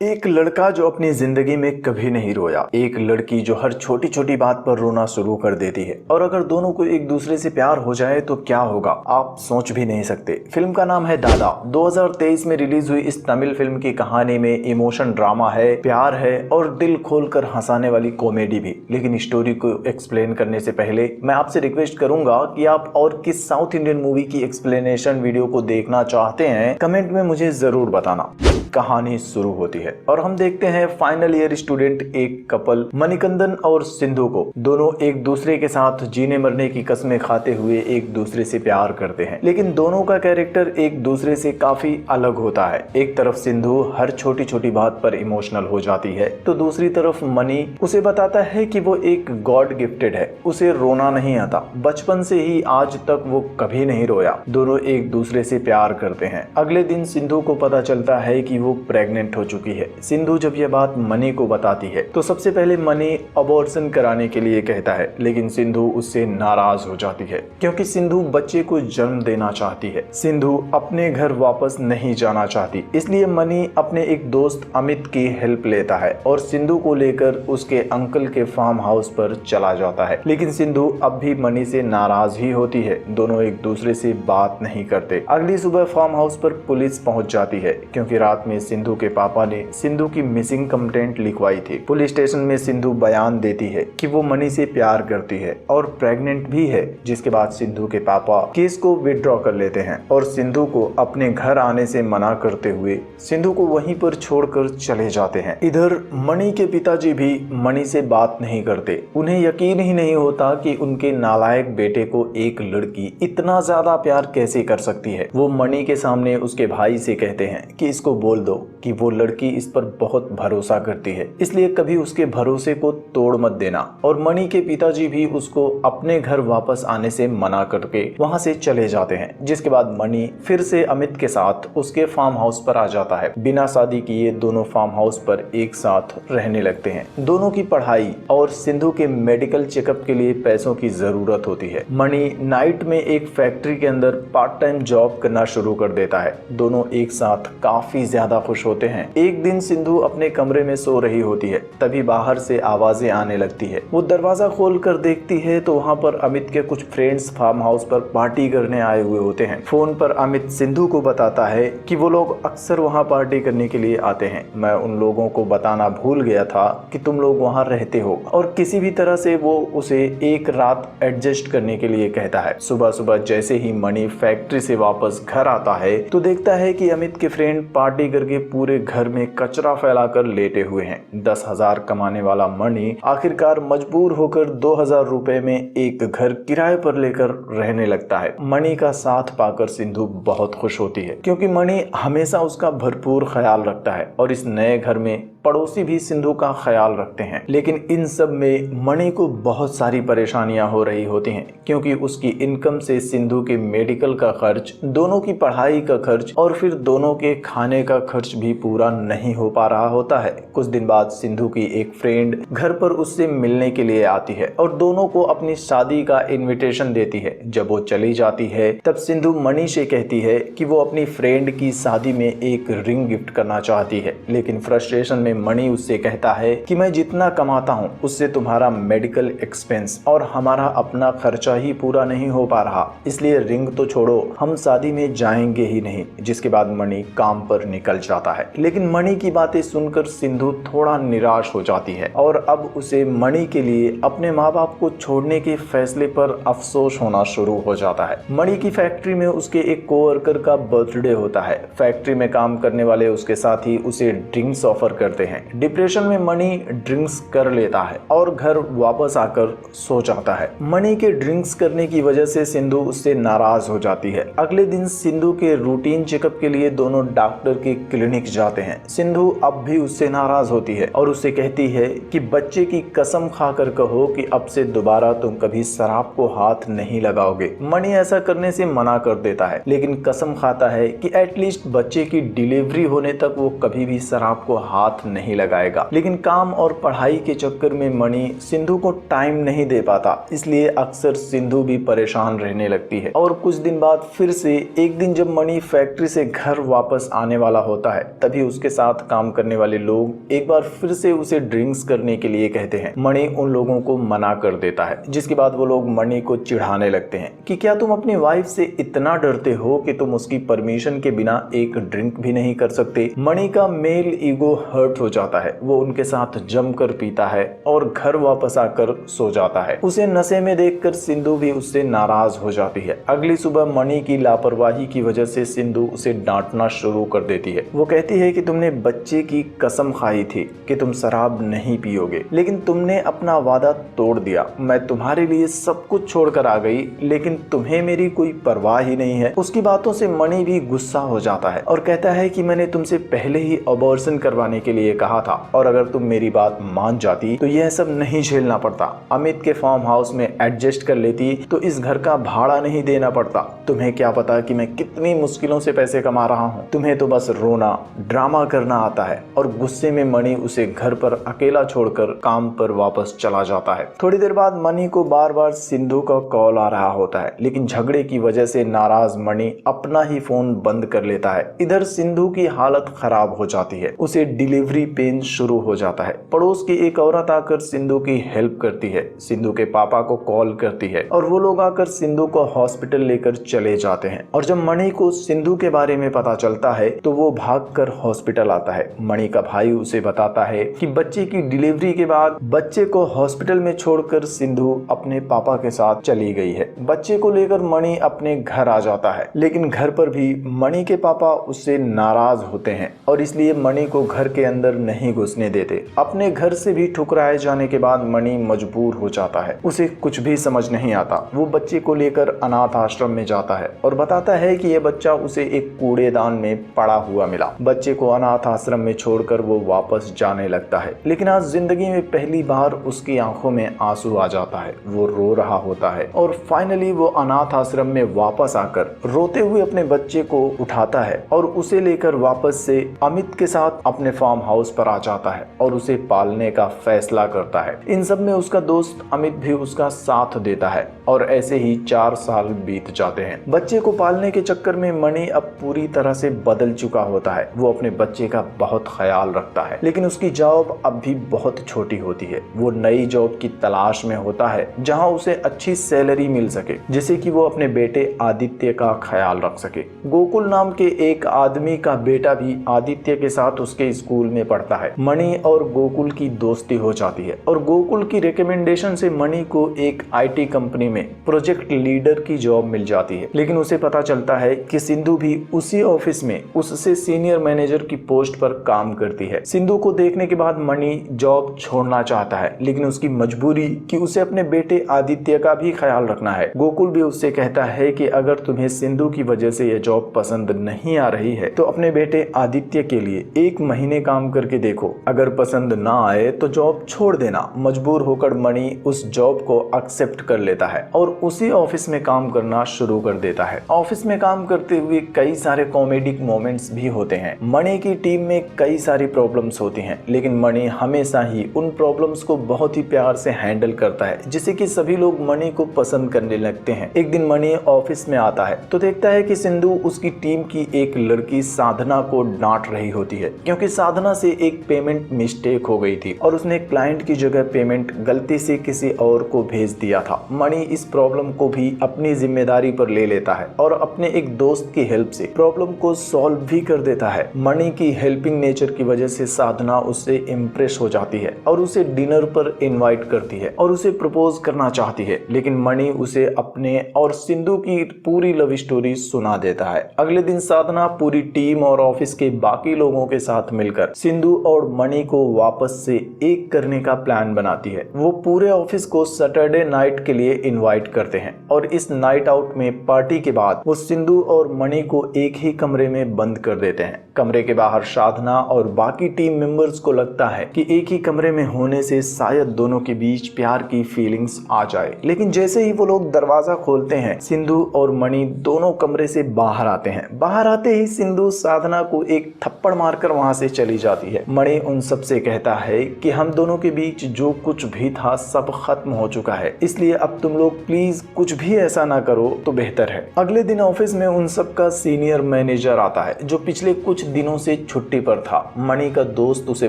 एक लड़का जो अपनी जिंदगी में कभी नहीं रोया, एक लड़की जो हर छोटी छोटी बात पर रोना शुरू कर देती है, और अगर दोनों को एक दूसरे से प्यार हो जाए तो क्या होगा आप सोच भी नहीं सकते। फिल्म का नाम है दादा। 2023 में रिलीज हुई इस तमिल फिल्म की कहानी में इमोशन ड्रामा है, प्यार है और दिल खोलकर हंसाने वाली कॉमेडी भी। लेकिन स्टोरी को एक्सप्लेन करने से पहले मैं आपसे रिक्वेस्ट करूंगा कि आप और किस साउथ इंडियन मूवी की एक्सप्लेनेशन वीडियो को देखना चाहते हैं, कमेंट में मुझे जरूर बताना। कहानी शुरू होती है और हम देखते हैं फाइनल ईयर स्टूडेंट एक कपल मणिकंदन और सिंधु को, दोनों एक दूसरे के साथ जीने मरने की कस्में खाते हुए एक दूसरे से प्यार करते हैं। लेकिन दोनों का कैरेक्टर एक दूसरे से काफी अलग होता है। एक तरफ सिंधु हर छोटी छोटी बात पर इमोशनल हो जाती है, तो दूसरी तरफ मणि उसे बताता है कि वो एक गॉड गिफ्टेड है, उसे रोना नहीं आता। बचपन से ही आज तक वो कभी नहीं रोया। दोनों एक दूसरे से प्यार करते हैं। अगले दिन सिंधु को पता चलता है कि वो प्रेग्नेंट हो चुकी है। सिंधु जब यह बात मणि को बताती है तो सबसे पहले मणि अबॉर्शन कराने के लिए कहता है, लेकिन सिंधु उससे नाराज हो जाती है क्योंकि सिंधु बच्चे को जन्म देना चाहती है। सिंधु अपने घर वापस नहीं जाना चाहती, इसलिए मणि अपने एक दोस्त अमित की हेल्प लेता है और सिंधु को लेकर उसके अंकल के फार्म हाउस पर चला जाता है। लेकिन सिंधु अब भी मणि से नाराज ही होती है। दोनों एक दूसरे से बात नहीं करते। अगली सुबह फार्म हाउस पर पुलिस पहुंच जाती है क्योंकि रात में सिंधु के पापा ने सिंधु की मिसिंग कंप्लेंट लिखवाई थी। पुलिस स्टेशन में सिंधु बयान देती है कि वो मणि से प्यार करती है और प्रेग्नेंट भी है, जिसके बाद सिंधु के पापा केस को विड्रॉ कर लेते हैं और सिंधु को अपने घर आने से मना करते हुए सिंधु को वहीं पर छोड़कर चले जाते हैं। इधर मणि के पिताजी भी मणि से बात नहीं करते। उन्हें यकीन ही नहीं होता कि उनके नालायक बेटे को एक लड़की इतना ज्यादा प्यार कैसे कर सकती है। वो मणि के सामने उसके भाई से कहते हैं कि इसको बोल दो कि वो लड़की इस पर बहुत भरोसा करती है, इसलिए कभी उसके भरोसे को तोड़ मत देना। और मणि के पिताजी भी उसको अपने घर वापस आने से मना करके वहां से चले जाते हैं। जिसके बाद मणि फिर से अमित के साथ उसके फार्म हाउस पर आ जाता है। बिना शादी किए दोनों फार्म हाउस पर एक साथ रहने लगते हैं। दोनों की पढ़ाई और सिंधु के मेडिकल चेकअप के लिए पैसों की जरूरत होती है। मणि नाइट में एक फैक्ट्री के अंदर पार्ट टाइम जॉब करना शुरू कर देता है। दोनों एक साथ काफी ज्यादा खुश होते हैं। एक दिन सिंधु अपने कमरे में सो रही होती है, तभी बाहर से आवाजें आने लगती है। वो दरवाजा खोलकर देखती है तो वहाँ पर अमित के कुछ फ्रेंड्स फार्म हाउस पर पार्टी करने आए हुए होते हैं। फोन पर अमित सिंधु को बताता है कि वो लोग अक्सर वहाँ पार्टी करने के लिए आते हैं। मैं उन लोगों को बताना भूल गया था कि तुम लोग वहाँ रहते हो, और किसी भी तरह से वो उसे एक रात एडजस्ट करने के लिए कहता है। सुबह सुबह जैसे ही मणि फैक्ट्री से वापस घर आता है तो देखता है कि अमित के फ्रेंड पार्टी करके पूरे घर में कचरा फैलाकर लेटे हुए हैं। 10,000 कमाने वाला मणि आखिरकार मजबूर होकर 2,000 रुपए में एक घर किराए पर लेकर रहने लगता है। मणि का साथ पाकर सिंधु बहुत खुश होती है क्योंकि मणि हमेशा उसका भरपूर ख्याल रखता है और इस नए घर में पड़ोसी भी सिंधु का ख्याल रखते हैं। लेकिन इन सब में मणि को बहुत सारी परेशानियां हो रही होती हैं क्योंकि उसकी इनकम से सिंधु के मेडिकल का खर्च, दोनों की पढ़ाई का खर्च और फिर दोनों के खाने का खर्च भी पूरा नहीं हो पा रहा होता है। कुछ दिन बाद सिंधु की एक फ्रेंड घर पर उससे मिलने के लिए आती है और दोनों को अपनी शादी का इनविटेशन देती है। जब वो चली जाती है तब सिंधु मणि से कहती है कि वो अपनी फ्रेंड की शादी में एक रिंग गिफ्ट करना चाहती है। लेकिन फ्रस्ट्रेशन में मणि उससे कहता है कि मैं जितना कमाता हूँ उससे तुम्हारा मेडिकल एक्सपेंस और हमारा अपना खर्चा ही पूरा नहीं हो पा रहा, इसलिए रिंग तो छोड़ो, हम शादी में जाएंगे ही नहीं। जिसके बाद मणि काम पर निकल जाता है। लेकिन मणि की बातें सुनकर सिंधु थोड़ा निराश हो जाती है और अब उसे मणि के लिए अपने माँ बाप को छोड़ने के फैसले पर अफसोस होना शुरू हो जाता है। मणि की फैक्ट्री में उसके एक कोवर्कर का बर्थडे होता है। फैक्ट्री में काम करने वाले उसके साथी उसे ड्रिंक्स ऑफर करते हैं। डिप्रेशन में मणि ड्रिंक्स कर लेता है और घर वापस आकर सो जाता है। मणि के ड्रिंक्स करने की वजह से सिंधु उससे नाराज हो जाती है। अगले दिन सिंधु के रूटीन चेकअप के लिए दोनों डॉक्टर के क्लिनिक जाते हैं। सिंधु अब भी उससे नाराज होती है और उससे कहती है कि बच्चे की कसम खाकर कहो कि अब से दोबारा तुम कभी शराब को हाथ नहीं लगाओगे। मणि ऐसा करने से मना कर देता है, लेकिन कसम खाता है कि एटलीस्ट बच्चे की डिलीवरी होने तक वो कभी भी शराब को हाथ नहीं लगाएगा। लेकिन काम और पढ़ाई के चक्कर में मणि सिंधु को टाइम नहीं दे पाता, इसलिए अक्सर सिंधु भी परेशान रहने लगती है। और कुछ दिन बाद फिर से एक दिन जब मणि फैक्ट्री से घर वापस आने वाला होता है, तभी उसके साथ साथ काम करने वाले लोग एक बार फिर से उसे ड्रिंक्स करने के लिए कहते हैं। मणि उन लोगों को मना कर देता है, जिसके बाद वो लोग मणि को चिढ़ाने लगते हैं कि क्या तुम अपनी वाइफ से इतना डरते हो कि तुम उसकी परमिशन के बिना एक ड्रिंक भी नहीं कर सकते। मणि का मेल ईगो हर्ट हो जाता है, वो उनके साथ जमकर पीता है और घर वापस आकर सो जाता है। उसे नशे में देखकर सिंधु भी उससे नाराज हो जाती है। अगली सुबह मणि की लापरवाही की वजह से सिंधु उसे डांटना शुरू कर देती है। वो कहती है कि तुमने बच्चे की कसम खाई थी कि तुम शराब नहीं पियोगे, लेकिन तुमने अपना वादा तोड़ दिया। मैं तुम्हारे लिए सब कुछ छोड़कर आ गई, लेकिन तुम्हें मेरी कोई परवाह ही नहीं है। उसकी बातों से मणि भी गुस्सा हो जाता है और कहता है कि मैंने तुमसे पहले ही अबॉर्शन करवाने के लिए कहा था, और अगर तुम मेरी बात मान जाती तो यह सब नहीं झेलना पड़ता। अमित के फार्म हाउस में एडजस्ट कर लेती तो इस घर का भाड़ा नहीं देना पड़ता। तुम्हें क्या पता कि मैं कितनी मुश्किलों से पैसे कमा रहा हूँ। तुम्हें तो बस रोना, ड्रामा करना आता है। और गुस्से में मणि उसे घर पर अकेला छोड़कर काम पर वापस चला जाता है। थोड़ी देर बाद मणि को बार बार सिंधु का कॉल आ रहा होता है, लेकिन झगड़े की वजह से नाराज मणि अपना ही फोन बंद कर लेता है। इधर सिंधु की हालत खराब हो जाती है, उसे डिलीवरी पेन शुरू हो जाता है। पड़ोस की एक औरत आकर सिंधु की हेल्प करती है, सिंधु के पापा को कॉल करती है और वो लोग आकर सिंधु को हॉस्पिटल लेकर चले जाते हैं। और जब मणि को सिंधु के बारे में पता चलता है तो वो भागकर हॉस्पिटल आता है। मणि का भाई उसे बताता है कि बच्चे की डिलीवरी के बाद बच्चे को हॉस्पिटल में छोड़कर सिंधु अपने पापा के साथ चली गई है। बच्चे को लेकर मणि अपने घर आ जाता है, लेकिन घर पर भी मणि के पापा उससे नाराज होते हैं और इसलिए मणि को घर के अंदर नहीं घुसने देते। अपने घर से भी ठुकराए जाने के बाद मणि मजबूर हो जाता है, उसे कुछ भी समझ नहीं आता। वो बच्चे को लेकर अनाथ आश्रम में जाता है और बताता है कि यह बच्चा उसे एक कूड़ेदान में पड़ा हुआ मिला। बच्चे को अनाथ आश्रम में छोड़कर वो वापस जाने लगता है, लेकिन आज जिंदगी में पहली बार उसकी आंखों में आंसू आ जाता है। वो रो रहा होता है और फाइनली वो अनाथ आश्रम में वापस आकर रोते हुए अपने बच्चे को उठाता है और उसे लेकर वापस से अमित के साथ अपने फार्म हाउस पर आ जाता है और उसे पालने का फैसला करता है। इन सब में उसका दोस्त अमित भी उसका साथ देता है और ऐसे ही 4 साल बीत जाते हैं। बच्चे को पालने के चक्कर में मणि अब पूरी तरह से बदल चुका होता है। वो अपने बच्चे का बहुत ख्याल रखता है, लेकिन उसकी जॉब अब भी बहुत छोटी होती है। वो नई जॉब की तलाश में होता है जहां उसे अच्छी सैलरी मिल सके, जिससे कि वो अपने बेटे आदित्य का ख्याल रख सके। गोकुल नाम के एक आदमी का बेटा भी आदित्य के साथ उसके स्कूल में पढ़ता है। मणि और गोकुल की दोस्ती हो जाती है और गोकुल की रिकमेंडेशन से मणि को एक IT कंपनी में प्रोजेक्ट लीडर की जॉब मिल जाती है। लेकिन उसे पता चलता है कि सिंधु भी उसी ऑफिस में उससे सीनियर मैनेजर की पोस्ट पर काम करती है। सिंधु को देखने के बाद मणि जॉब छोड़ना चाहता है, लेकिन उसकी मजबूरी कि उसे अपने बेटे आदित्य का भी ख्याल रखना है। गोकुल भी उससे कहता है कि अगर तुम्हें सिंधु की वजह से यह जॉब पसंद नहीं आ रही है तो अपने बेटे आदित्य के लिए 1 महीने काम करके देखो, अगर पसंद ना आए तो जॉब छोड़ देना। मजबूर होकर मणि उस जॉब को एक्सेप्ट कर लेता है और उसी ऑफिस में काम करना शुरू कर देता है। ऑफिस में काम करते हुए कई सारे कॉमेडिक मोमेंट्स भी होते हैं। मणि की टीम में कई सारी प्रॉब्लम्स होती हैं, लेकिन मणि हमेशा ही उन प्रॉब्लम्स को बहुत ही प्यार से हैंडल करता है, जिससे कि सभी लोग मणि को पसंद करने लगते हैं। एक दिन मणि ऑफिस में आता है तो देखता है कि सिंधु उसकी टीम की एक लड़की साधना को डांट रही होती है, क्योंकि साधना से एक पेमेंट मिस्टेक हो गई थी और उसने क्लाइंट की जगह पेमेंट गलती से किसी और को भेज दिया था। मणि इस प्रॉब्लम को भी अपनी जिम्मेदारी पर ले लेता है और अपने एक दोस्त की हेल्प से प्रॉब्लम को सॉल्व भी कर देता है। मणि की हेल्पिंग नेचर की वजह से साधना उससे इम्प्रेस हो जाती है और उसे डिनर पर इनवाइट करती है और उसे प्रपोज करना चाहती है, लेकिन मणि उसे अपने और सिंधु की पूरी लव स्टोरी सुना देता है। अगले दिन साधना पूरी टीम और ऑफिस के बाकी लोगों के साथ मिलकर सिंधु और मणि को वापस से एक करने का प्लान बनाती है। वो पूरे ऑफिस को सैटरडे नाइट के लिए इनवाइट करते हैं और इस नाइट आउट में पार्टी के बाद वो सिंधु और मणि को एक ही कमरे में बंद कर देते हैं। कमरे के बाहर साधना और बाकी टीम मेंबर्स को लगता है कि एक ही कमरे में होने से शायद दोनों के बीच प्यार की फीलिंग्स आ जाए, लेकिन जैसे ही वो लोग दरवाजा खोलते हैं सिंधु और मणि दोनों कमरे से बाहर आते हैं। बाहर आते ही सिंधु साधना को एक थप्पड़ मारकर वहां से चली जाती है। मणि उन सब से कहता है कि हम दोनों के बीच जो कुछ भी था सब खत्म हो चुका है, इसलिए अब तुम लोग प्लीज कुछ भी ऐसा ना करो तो बेहतर है। अगले दिन ऑफिस में उन सबका सीनियर मैनेजर आता है जो पिछले कुछ दिनों से छुट्टी पर था। मणि का दोस्त उसे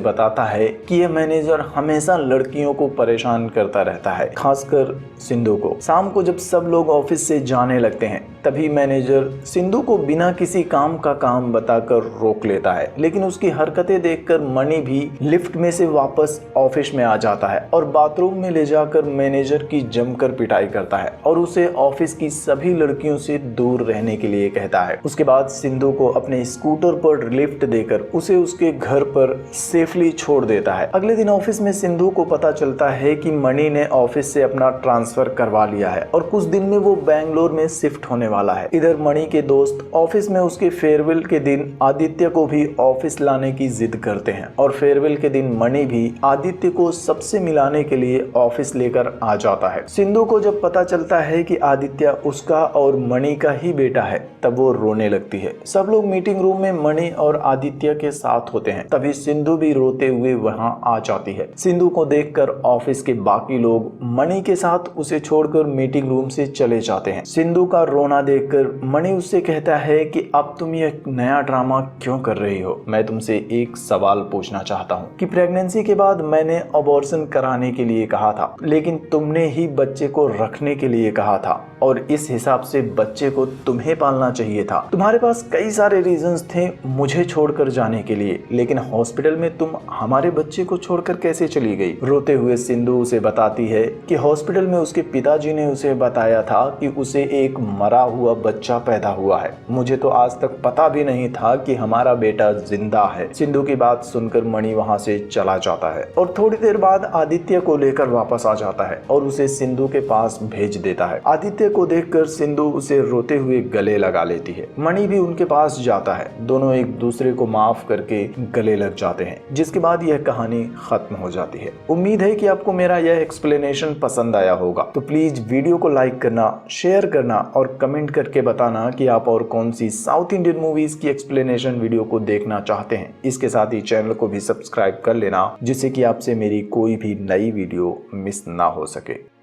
बताता है कि यह मैनेजर हमेशा लड़कियों को परेशान करता रहता है, खासकर सिंधु को। शाम को जब सब लोग ऑफिस से जाने लगते हैं तभी मैनेजर सिंधु को बिना किसी काम का काम बताकर रोक लेता है, लेकिन उसकी हरकतें देखकर मणि भी लिफ्ट में से वापस ऑफिस में आ जाता है और बाथरूम में ले जाकर मैनेजर की जमकर पिटाई करता है और उसे ऑफिस की सभी लड़कियों से दूर रहने के लिए कहता है। उसके बाद सिंधु को अपने स्कूटर पर लिफ्ट देकर उसे उसके घर पर सेफली छोड़ देता है। अगले दिन ऑफिस में सिंधु को पता चलता है कि मणि ने ऑफिस से अपना ट्रांसफर करवा लिया है और कुछ दिन में वो बैंगलोर में शिफ्ट होने वाला है। इधर मणि के दोस्त ऑफिस में उसके फेयरवेल के दिन आदित्य को भी ऑफिस लाने की जिद करते हैं और फेयरवेल के दिन मणि भी आदित्य को सबसे मिलाने के लिए ऑफिस लेकर आ जाता है। सिंधु को जब पता चलता है कि आदित्य उसका और मणि का ही बेटा है तब वो रोने लगती है। सब लोग मीटिंग रूम में मणि और आदित्य के साथ होते हैं, तभी सिंधु भी रोते हुए वहां आ जाती है। सिंधु को देखकर ऑफिस के बाकी लोग मणि के साथ उसे छोड़कर मीटिंग रूम से चले जाते हैं। सिंधु का रोना देखकर मणि उससे कहता है कि अब तुम ये नया ड्रामा क्यों कर रही हो। मैं तुमसे एक सवाल पूछना चाहता हूँ कि प्रेगनेंसी के बाद मैंने अबॉर्शन कराने के लिए कहा था, लेकिन तुमने ही बच्चे को रखने के लिए कहा था और इस हिसाब से बच्चे को तुम्हें पालना चाहिए था। तुम्हारे पास कई सारे रीजंस थे मुझे छोड़कर जाने के लिए, लेकिन हॉस्पिटल में तुम हमारे बच्चे को छोड़कर कैसे चली गई। रोते हुए सिंधु उसे बताती है कि हॉस्पिटल में उसके पिताजी ने उसे बताया था कि उसे एक मरा हुआ बच्चा पैदा हुआ है। मुझे तो आज तक पता भी नहीं था कि हमारा बेटा जिंदा है। सिंधु की बात सुनकर मणि वहां से चला जाता है और थोड़ी देर बाद आदित्य को लेकर वापस आ जाता है और उसे सिंधु के पास भेज देता है। आदित्य को देखकर सिंधु उसे रोते हुए गले लगा लेती है। मणि भी उनके पास जाता है, दोनों एक दूसरे को माफ करके गले लग जाते हैं, जिसके बाद यह कहानी खत्म हो जाती है। उम्मीद है कि आपको मेरा यह एक्सप्लेनेशन पसंद आया होगा, तो प्लीज वीडियो को लाइक करना, शेयर करना और कमेंट करके बताना कि आप और कौन सी साउथ इंडियन मूवीज की एक्सप्लेनेशन वीडियो को देखना चाहते हैं। इसके साथ ही चैनल को भी सब्सक्राइब कर लेना जिससे कि आपसे मेरी कोई भी नई वीडियो मिस ना हो सके।